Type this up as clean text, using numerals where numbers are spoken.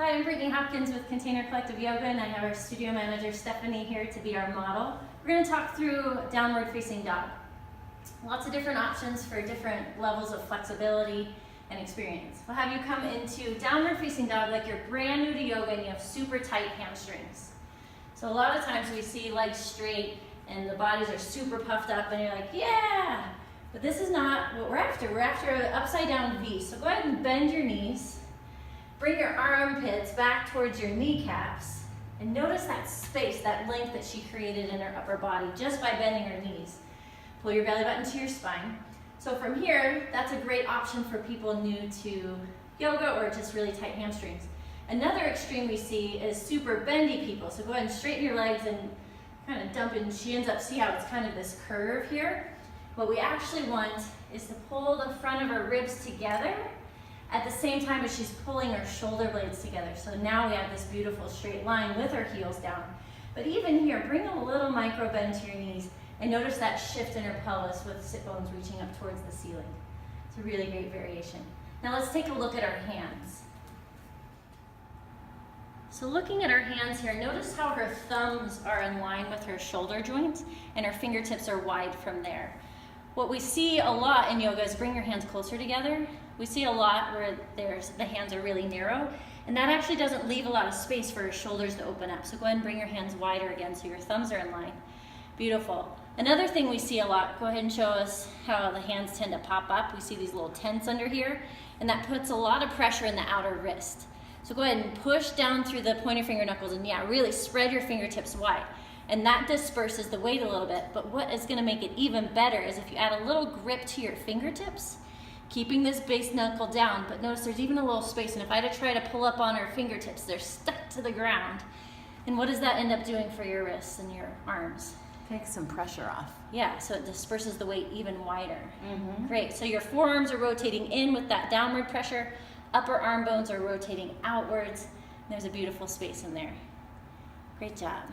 Hi, I'm Brittany Hopkins with Container Collective Yoga, and I have our studio manager Stephanie here to be our model. We're going to talk through downward facing dog. Lots of different options for different levels of flexibility and experience. We'll have you come into downward facing dog like you're brand new to yoga and you have super tight hamstrings. So a lot of times we see legs straight and the bodies are super puffed up and you're like, yeah! But this is not what we're after. We're after an upside down V. So go ahead and bend your knees. Bring your armpits back towards your kneecaps and notice that space, that length that she created in her upper body just by bending her knees. Pull your belly button to your spine. So from here, that's a great option for people new to yoga or just really tight hamstrings. Another extreme we see is super bendy people. So go ahead and straighten your legs and kind of dump in. She ends up, see how it's kind of this curve here? What we actually want is to pull the front of her ribs together at the same time as she's pulling her shoulder blades together. So now we have this beautiful straight line with her heels down. But even here, bring a little micro bend to your knees and notice that shift in her pelvis with sit bones reaching up towards the ceiling. It's a really great variation. Now let's take a look at our hands. So looking at her hands here, notice how her thumbs are in line with her shoulder joints and her fingertips are wide from there. What we see a lot in yoga is bring your hands closer together. We see a lot where the hands are really narrow, and that actually doesn't leave a lot of space for your shoulders to open up. So go ahead and bring your hands wider again so your thumbs are in line. Beautiful. Another thing we see a lot, go ahead and show us how the hands tend to pop up. We see these little tents under here, and that puts a lot of pressure in the outer wrist. So go ahead and push down through the pointer finger knuckles and yeah, really spread your fingertips wide. And that disperses the weight a little bit, but what is gonna make it even better is if you add a little grip to your fingertips, keeping this base knuckle down, but notice there's even a little space, and if I had to try to pull up on her fingertips, they're stuck to the ground. And what does that end up doing for your wrists and your arms? Take some pressure off. Yeah, so it disperses the weight even wider. Great, so your forearms are rotating in with that downward pressure, upper arm bones are rotating outwards, and there's a beautiful space in there. Great job.